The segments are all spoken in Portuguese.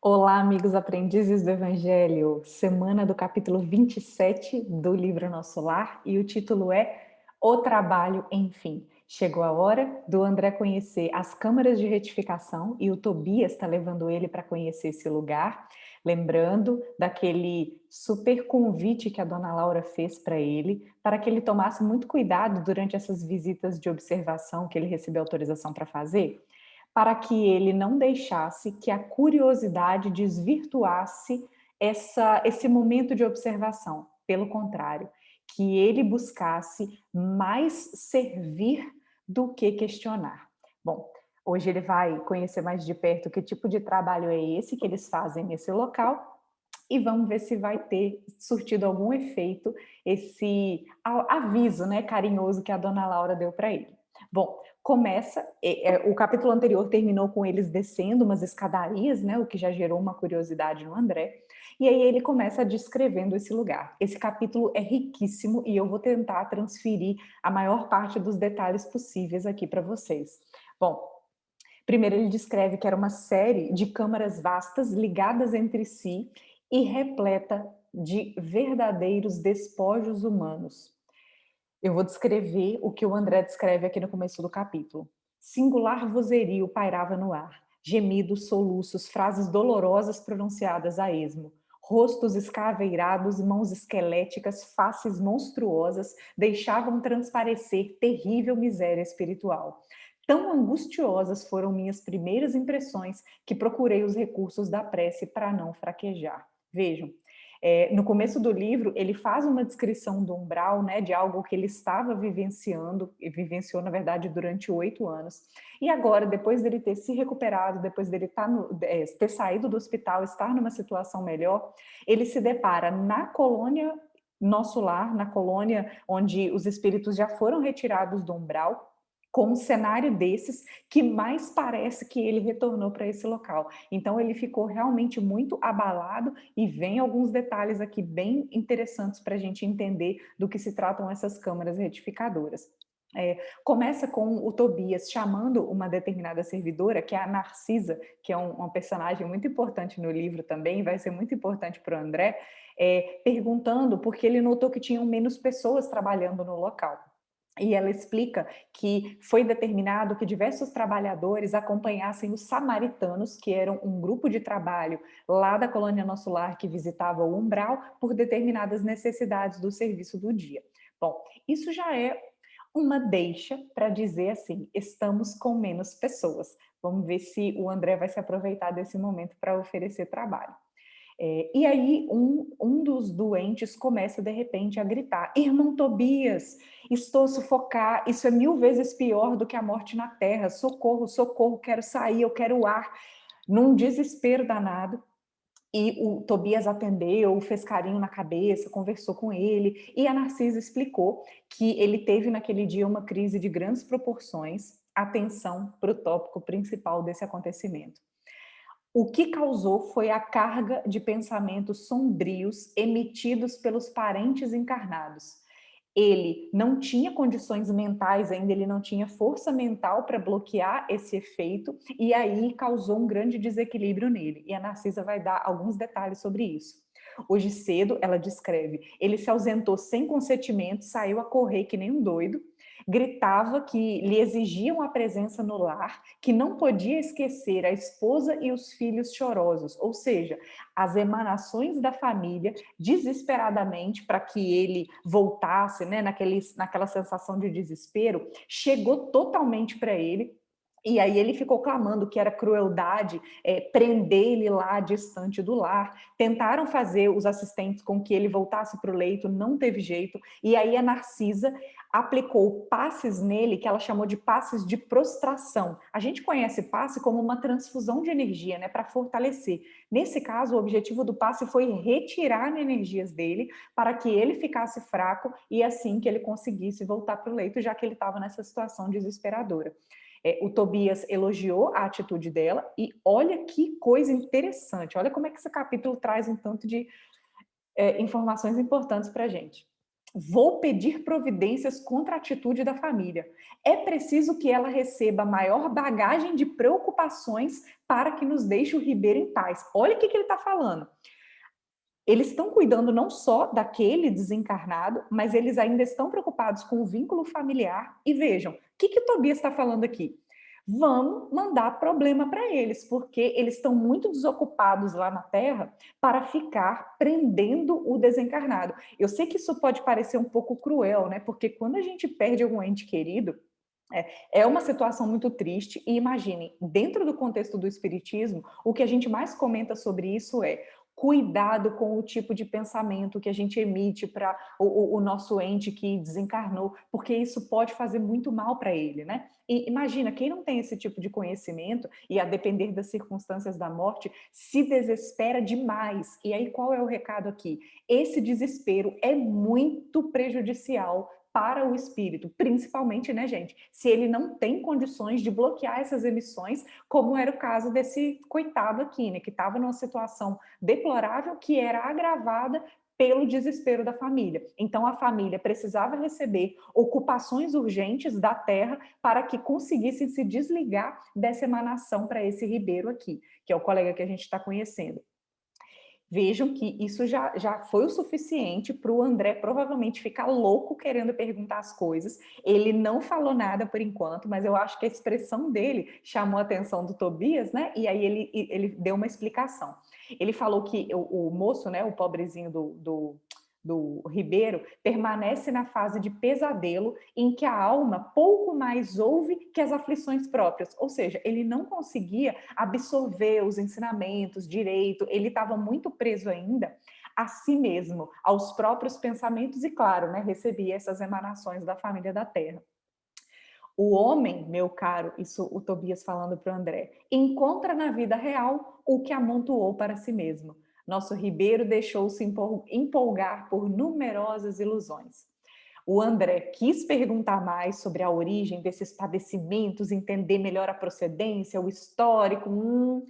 Olá, amigos aprendizes do Evangelho, semana do capítulo 27 do livro Nosso Lar, e o título é O Trabalho, Enfim. Chegou a hora do André conhecer as câmaras de retificação e o Tobias está levando ele para conhecer esse lugar, lembrando daquele super convite que a dona Laura fez para ele, para que ele tomasse muito cuidado durante essas visitas de observação que ele recebeu autorização para fazer, para que ele não deixasse que a curiosidade desvirtuasse esse momento de observação. Pelo contrário, que ele buscasse mais servir do que questionar. Bom, hoje ele vai conhecer mais de perto que tipo de trabalho é esse que eles fazem nesse local e vamos ver se vai ter surtido algum efeito esse aviso, né, carinhoso que a dona Laura deu para ele. Bom, começa, o capítulo anterior terminou com eles descendo umas escadarias, né, o que já gerou uma curiosidade no André, e aí ele começa descrevendo esse lugar. Esse capítulo é riquíssimo e eu vou tentar transferir a maior parte dos detalhes possíveis aqui para vocês. Bom, primeiro ele descreve que era uma série de câmaras vastas ligadas entre si e repleta de verdadeiros despojos humanos. Eu vou descrever o que o André descreve aqui no começo do capítulo. Singular vozerio pairava no ar, gemidos, soluços, frases dolorosas pronunciadas a esmo. Rostos escaveirados, mãos esqueléticas, faces monstruosas deixavam transparecer terrível miséria espiritual. Tão angustiosas foram minhas primeiras impressões que procurei os recursos da prece para não fraquejar. Vejam, no começo do livro, ele faz uma descrição do umbral, né, de algo que ele estava vivenciando, e vivenciou, na verdade, durante 8 anos. E agora, depois dele ter se recuperado, depois dele ter saído do hospital, estar numa situação melhor, ele se depara na colônia Nosso Lar, na colônia onde os espíritos já foram retirados do umbral, com um cenário desses que mais parece que ele retornou para esse local. Então ele ficou realmente muito abalado e vem alguns detalhes aqui bem interessantes para a gente entender do que se tratam essas câmaras retificadoras. Começa com o Tobias chamando uma determinada servidora, que é a Narcisa, que é uma personagem muito importante no livro também, vai ser muito importante para o André, perguntando porque ele notou que tinham menos pessoas trabalhando no local. E ela explica que foi determinado que diversos trabalhadores acompanhassem os samaritanos, que eram um grupo de trabalho lá da colônia Nosso Lar que visitava o umbral por determinadas necessidades do serviço do dia. Bom, isso já é uma deixa para dizer assim, estamos com menos pessoas. Vamos ver se o André vai se aproveitar desse momento para oferecer trabalho. E aí um dos doentes começa de repente a gritar: Irmão Tobias, estou sufocado, isso é 1000 vezes pior do que a morte na terra, socorro, socorro, quero sair, eu quero ar. Num desespero danado, e o Tobias atendeu, fez carinho na cabeça, conversou com ele, e a Narcisa explicou que ele teve naquele dia uma crise de grandes proporções. Atenção para o tópico principal desse acontecimento. O que causou foi a carga de pensamentos sombrios emitidos pelos parentes encarnados. Ele não tinha condições mentais ainda, ele não tinha força mental para bloquear esse efeito, e aí causou um grande desequilíbrio nele. E a Narcisa vai dar alguns detalhes sobre isso. Hoje cedo, ela descreve, ele se ausentou sem consentimento, saiu a correr que nem um doido, gritava que lhe exigiam a presença no lar, que não podia esquecer a esposa e os filhos chorosos, ou seja, as emanações da família desesperadamente para que ele voltasse, né, naquela sensação de desespero, chegou totalmente para ele. E aí ele ficou clamando que era crueldade prender ele lá distante do lar. Tentaram fazer os assistentes com que ele voltasse para o leito, não teve jeito. E aí a Narcisa aplicou passes nele, que ela chamou de passes de prostração. A gente conhece passe como uma transfusão de energia, né, para fortalecer. Nesse caso, o objetivo do passe foi retirar energias dele para que ele ficasse fraco e assim que ele conseguisse voltar para o leito, já que ele estava nessa situação desesperadora. O Tobias elogiou a atitude dela e olha que coisa interessante, olha como é que esse capítulo traz um tanto de informações importantes para a gente. Vou pedir providências contra a atitude da família. É preciso que ela receba maior bagagem de preocupações para que nos deixe o Ribeiro em paz. Olha o que ele está falando. Eles estão cuidando não só daquele desencarnado, mas eles ainda estão preocupados com o vínculo familiar. E vejam, o que Tobias está falando aqui? Vamos mandar problema para eles, porque eles estão muito desocupados lá na Terra para ficar prendendo o desencarnado. Eu sei que isso pode parecer um pouco cruel, né? Porque quando a gente perde algum ente querido, é uma situação muito triste. E imagine, dentro do contexto do espiritismo, o que a gente mais comenta sobre isso é cuidado com o tipo de pensamento que a gente emite para o nosso ente que desencarnou, porque isso pode fazer muito mal para ele, né? E imagina, quem não tem esse tipo de conhecimento, e a depender das circunstâncias da morte, se desespera demais. E aí, qual é o recado aqui? Esse desespero é muito prejudicial para o espírito, principalmente, né, gente, se ele não tem condições de bloquear essas emissões, como era o caso desse coitado aqui, né, que estava numa situação deplorável que era agravada pelo desespero da família. Então, a família precisava receber ocupações urgentes da terra para que conseguissem se desligar dessa emanação para esse Ribeiro aqui, que é o colega que a gente está conhecendo. Vejam que isso já foi o suficiente para o André provavelmente ficar louco querendo perguntar as coisas. Ele não falou nada por enquanto, mas eu acho que a expressão dele chamou a atenção do Tobias, né? E aí ele deu uma explicação. Ele falou que o moço, né, o pobrezinho do Ribeiro, permanece na fase de pesadelo em que a alma pouco mais ouve que as aflições próprias. Ou seja, ele não conseguia absorver os ensinamentos direito, ele estava muito preso ainda a si mesmo, aos próprios pensamentos e, claro, né, recebia essas emanações da família da Terra. O homem, meu caro, isso o Tobias falando para o André, encontra na vida real o que amontoou para si mesmo. Nosso Ribeiro deixou-se empolgar por numerosas ilusões. O André quis perguntar mais sobre a origem desses padecimentos, entender melhor a procedência, o histórico.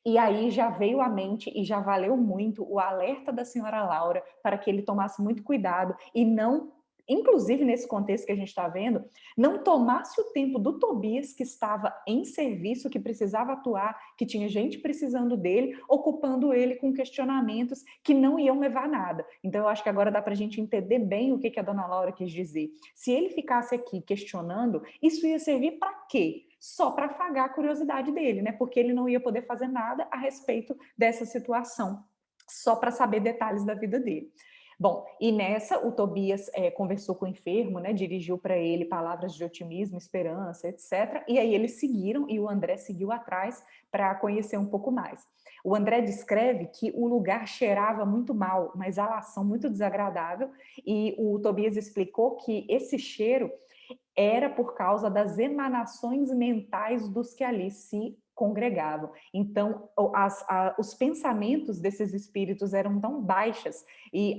E aí já veio à mente e já valeu muito o alerta da senhora Laura para que ele tomasse muito cuidado e não, inclusive nesse contexto que a gente está vendo, não tomasse o tempo do Tobias, que estava em serviço, que precisava atuar, que tinha gente precisando dele, ocupando ele com questionamentos que não iam levar a nada. Então, eu acho que agora dá para a gente entender bem o que a dona Laura quis dizer. Se ele ficasse aqui questionando, isso ia servir para quê? Só para afagar a curiosidade dele, né? Porque ele não ia poder fazer nada a respeito dessa situação, só para saber detalhes da vida dele. Bom, e nessa o Tobias conversou com o enfermo, né, dirigiu para ele palavras de otimismo, esperança, etc. E aí eles seguiram e o André seguiu atrás para conhecer um pouco mais. O André descreve que o lugar cheirava muito mal, uma exalação muito desagradável, e o Tobias explicou que esse cheiro era por causa das emanações mentais dos que ali se congregavam. Então, os pensamentos desses espíritos eram tão baixos, e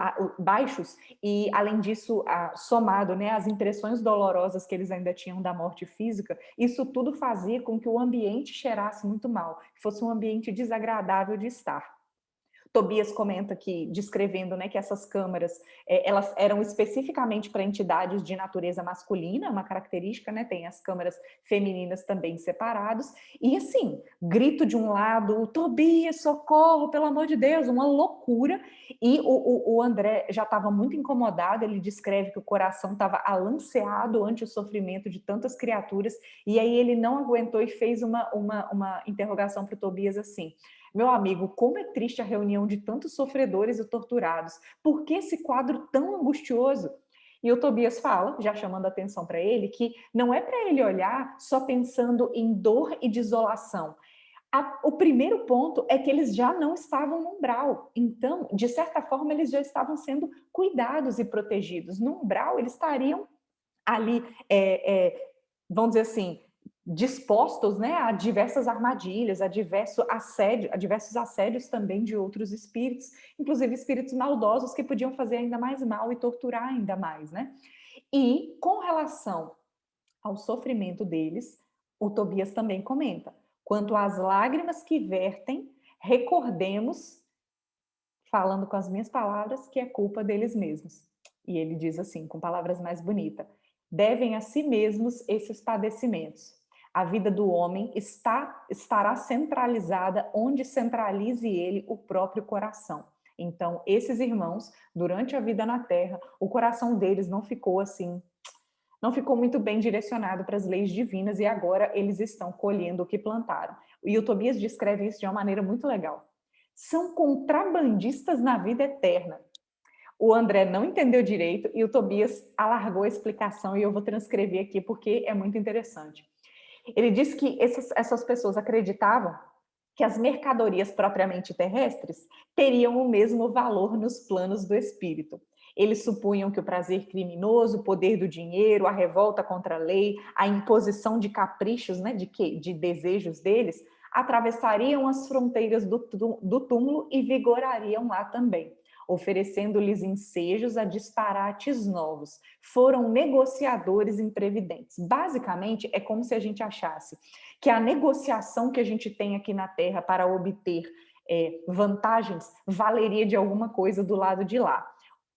além disso, somado, né, às impressões dolorosas que eles ainda tinham da morte física, isso tudo fazia com que o ambiente cheirasse muito mal, que fosse um ambiente desagradável de estar. Tobias comenta que, descrevendo, né, que essas câmaras, elas eram especificamente para entidades de natureza masculina, uma característica, né, tem as câmaras femininas também separadas, e assim, grito de um lado, Tobias, socorro, pelo amor de Deus, uma loucura, e o André já estava muito incomodado, ele descreve que o coração estava alanceado ante o sofrimento de tantas criaturas, e aí ele não aguentou e fez uma interrogação para o Tobias assim: meu amigo, como é triste a reunião de tantos sofredores e torturados. Por que esse quadro tão angustioso? E o Tobias fala, já chamando a atenção para ele, que não é para ele olhar só pensando em dor e desolação. O primeiro ponto é que eles já não estavam no umbral. Então, de certa forma, eles já estavam sendo cuidados e protegidos. No umbral, eles estariam ali, vamos dizer assim, dispostos, né, a diversas armadilhas, a diversos assédios também de outros espíritos, inclusive espíritos maldosos que podiam fazer ainda mais mal e torturar ainda mais, né? E com relação ao sofrimento deles, o Tobias também comenta: quanto às lágrimas que vertem, recordemos, falando com as minhas palavras, que é culpa deles mesmos. E ele diz assim, com palavras mais bonitas: devem a si mesmos esses padecimentos. A vida do homem estará centralizada onde centralize ele o próprio coração. Então, esses irmãos, durante a vida na Terra, o coração deles não ficou assim, não ficou muito bem direcionado para as leis divinas e agora eles estão colhendo o que plantaram. E o Tobias descreve isso de uma maneira muito legal. São contrabandistas na vida eterna. O André não entendeu direito e o Tobias alargou a explicação e eu vou transcrever aqui porque é muito interessante. Ele disse que essas pessoas acreditavam que as mercadorias propriamente terrestres teriam o mesmo valor nos planos do espírito. Eles supunham que o prazer criminoso, o poder do dinheiro, a revolta contra a lei, a imposição de caprichos, né, de desejos deles, atravessariam as fronteiras do túmulo e vigorariam lá também, oferecendo-lhes ensejos a disparates novos. Foram negociadores imprevidentes. Basicamente, é como se a gente achasse que a negociação que a gente tem aqui na Terra para obter vantagens valeria de alguma coisa do lado de lá.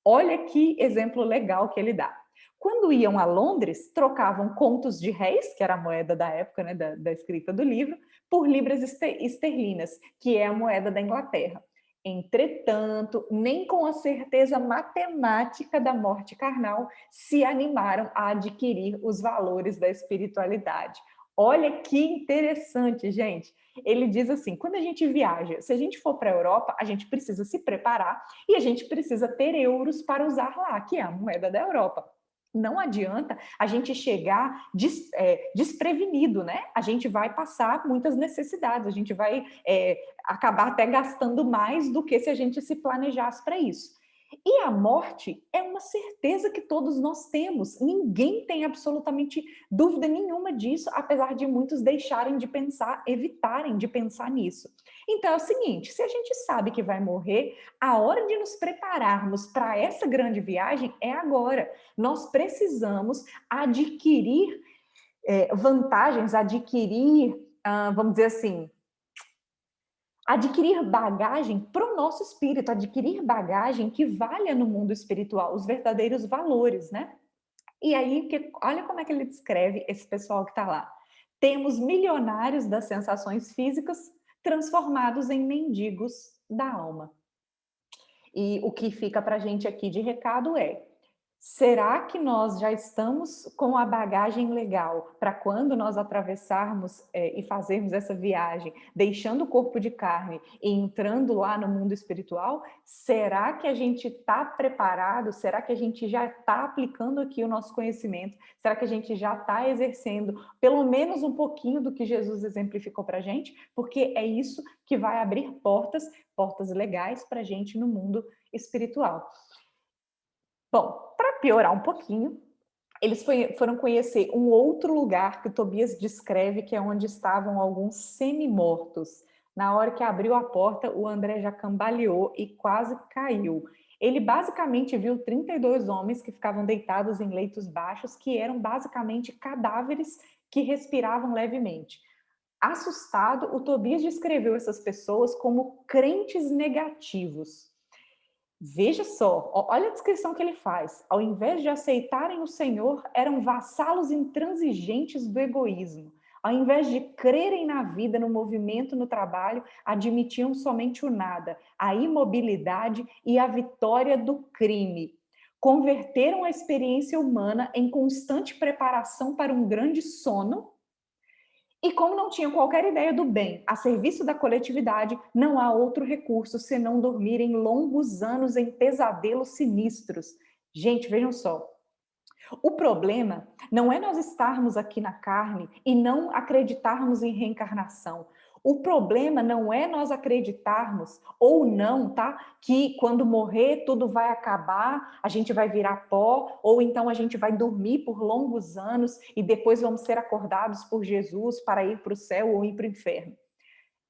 Olha que exemplo legal que ele dá. Quando iam a Londres, trocavam contos de réis, que era a moeda da época, né, da escrita do livro, por libras esterlinas, que é a moeda da Inglaterra. Entretanto, nem com a certeza matemática da morte carnal se animaram a adquirir os valores da espiritualidade. Olha que interessante, gente. Ele diz assim: quando a gente viaja, se a gente for para a Europa, a gente precisa se preparar e a gente precisa ter euros para usar lá, que é a moeda da Europa. Não adianta a gente chegar desprevenido, né? A gente vai passar muitas necessidades, a gente vai acabar até gastando mais do que se a gente se planejasse para isso. E a morte é uma certeza que todos nós temos. Ninguém tem absolutamente dúvida nenhuma disso, apesar de muitos deixarem de pensar, evitarem de pensar nisso. Então é o seguinte, se a gente sabe que vai morrer, a hora de nos prepararmos para essa grande viagem é agora. Nós precisamos adquirir vantagens, vamos dizer assim, adquirir bagagem para o nosso espírito, adquirir bagagem que valha no mundo espiritual, os verdadeiros valores, né? E aí, olha como é que ele descreve esse pessoal que está lá. Temos milionários das sensações físicas transformados em mendigos da alma. E o que fica para a gente aqui de recado é: será que nós já estamos com a bagagem legal para quando nós atravessarmos e fazermos essa viagem, deixando o corpo de carne e entrando lá no mundo espiritual? Será que a gente está preparado? Será que a gente já está aplicando aqui o nosso conhecimento? Será que a gente já está exercendo pelo menos um pouquinho do que Jesus exemplificou para a gente? Porque é isso que vai abrir portas legais para a gente no mundo espiritual. Bom, para piorar um pouquinho, eles foram conhecer um outro lugar que o Tobias descreve, que é onde estavam alguns semi-mortos. Na hora que abriu a porta, o André já cambaleou e quase caiu. Ele basicamente viu 32 homens que ficavam deitados em leitos baixos, que eram basicamente cadáveres que respiravam levemente. Assustado, o Tobias descreveu essas pessoas como crentes negativos. Veja só, olha a descrição que ele faz. Ao invés de aceitarem o Senhor, eram vassalos intransigentes do egoísmo. Ao invés de crerem na vida, no movimento, no trabalho, admitiam somente o nada, a imobilidade e a vitória do crime. Converteram a experiência humana em constante preparação para um grande sono. E como não tinham qualquer ideia do bem a serviço da coletividade, não há outro recurso senão dormir em longos anos em pesadelos sinistros. Gente, vejam só. O problema não é nós estarmos aqui na carne e não acreditarmos em reencarnação. O problema não é nós acreditarmos ou não, tá? Que quando morrer tudo vai acabar, a gente vai virar pó, ou então a gente vai dormir por longos anos e depois vamos ser acordados por Jesus para ir para o céu ou ir para o inferno.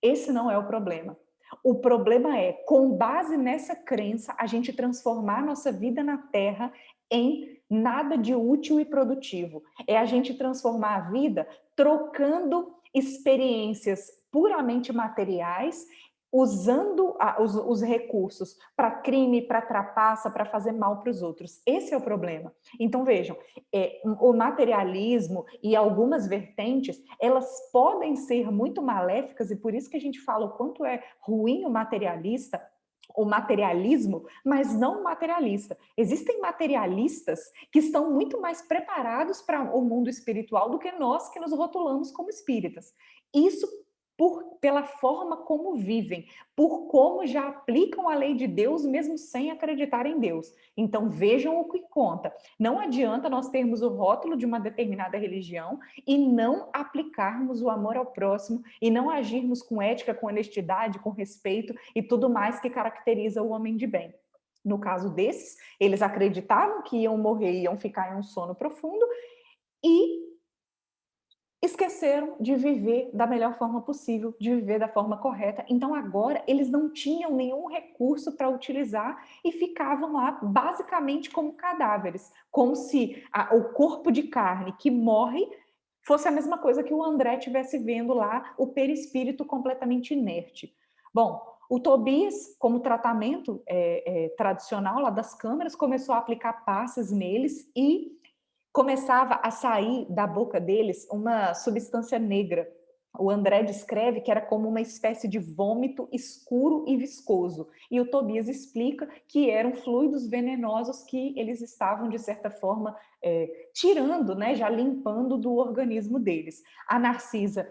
Esse não é o problema. O problema é, com base nessa crença, a gente transformar nossa vida na Terra em nada de útil e produtivo. É a gente transformar a vida trocando experiências puramente materiais usando os recursos para crime, para trapaça, para fazer mal para os outros. Esse é o problema. Então, vejam, o materialismo e algumas vertentes, elas podem ser muito maléficas, e por isso que a gente fala o quanto é ruim o materialismo, mas não o materialista. Existem materialistas que estão muito mais preparados para o mundo espiritual do que nós que nos rotulamos como espíritas. Isso pela forma como vivem, por como já aplicam a lei de Deus mesmo sem acreditar em Deus. Então vejam o que conta. Não adianta nós termos o rótulo de uma determinada religião e não aplicarmos o amor ao próximo e não agirmos com ética, com honestidade, com respeito e tudo mais que caracteriza o homem de bem. No caso desses, eles acreditavam que iam morrer, iam ficar em um sono profundo e esqueceram de viver da melhor forma possível, de viver da forma correta. Então agora eles não tinham nenhum recurso para utilizar e ficavam lá basicamente como cadáveres, como se o corpo de carne que morre fosse a mesma coisa que o André estivesse vendo lá, o perispírito completamente inerte. Bom, o Tobias, como tratamento tradicional lá das câmeras, começou a aplicar passes neles e começava a sair da boca deles uma substância negra. O André descreve que era como uma espécie de vômito escuro e viscoso. E o Tobias explica que eram fluidos venenosos que eles estavam, de certa forma, tirando, né, já limpando do organismo deles. A Narcisa,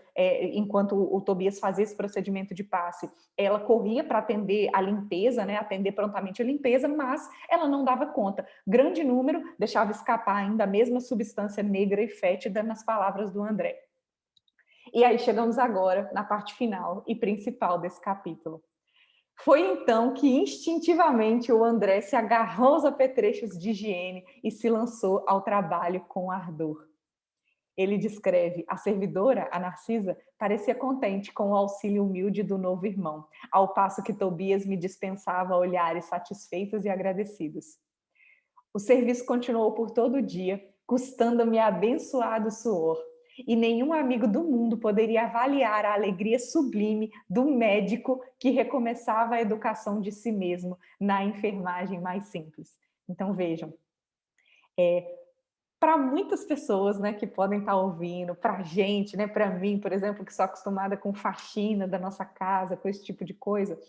enquanto o Tobias fazia esse procedimento de passe, ela corria para atender a limpeza, né, atender prontamente a limpeza, mas ela não dava conta. Grande número deixava escapar ainda a mesma substância negra e fétida nas palavras do André. E aí chegamos agora na parte final e principal desse capítulo. Foi então que instintivamente o André se agarrou aos apetrechos de higiene e se lançou ao trabalho com ardor. Ele descreve: a servidora, a Narcisa, parecia contente com o auxílio humilde do novo irmão, ao passo que Tobias me dispensava olhares satisfeitos e agradecidos. O serviço continuou por todo o dia, custando-me abençoado suor, e nenhum amigo do mundo poderia avaliar a alegria sublime do médico que recomeçava a educação de si mesmo na enfermagem mais simples. Então vejam, para muitas pessoas, né, que podem estar ouvindo, para a gente, né, para mim, por exemplo, que sou acostumada com faxina da nossa casa, com esse tipo de coisa,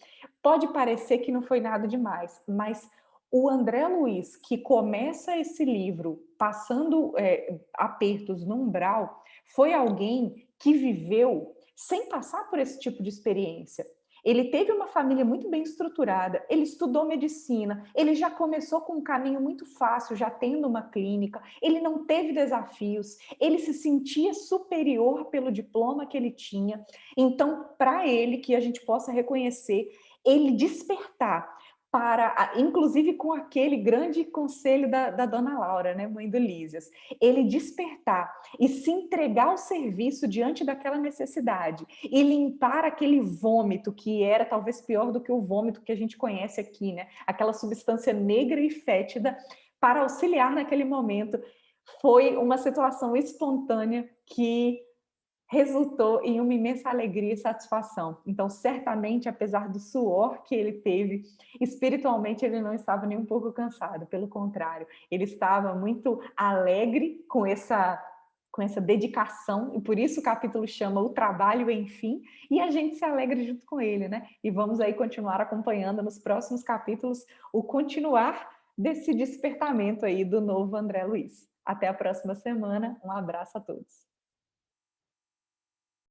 pode parecer que não foi nada demais, mas o André Luiz, que começa esse livro passando apertos no umbral, foi alguém que viveu sem passar por esse tipo de experiência. Ele teve uma família muito bem estruturada, ele estudou medicina, ele já começou com um caminho muito fácil, já tendo uma clínica, ele não teve desafios, ele se sentia superior pelo diploma que ele tinha. Então, para ele, que a gente possa reconhecer, ele despertar para, inclusive com aquele grande conselho da dona Laura, né, mãe do Lísias, ele despertar e se entregar ao serviço diante daquela necessidade e limpar aquele vômito que era talvez pior do que o vômito que a gente conhece aqui, né? Aquela substância negra e fétida para auxiliar naquele momento. Foi uma situação espontânea que resultou em uma imensa alegria e satisfação. Então, certamente, apesar do suor que ele teve, espiritualmente ele não estava nem um pouco cansado, pelo contrário, ele estava muito alegre com essa dedicação, e por isso o capítulo chama O Trabalho Enfim, e a gente se alegra junto com ele, né? E vamos aí continuar acompanhando nos próximos capítulos o continuar desse despertamento aí do novo André Luiz. Até a próxima semana, um abraço a todos.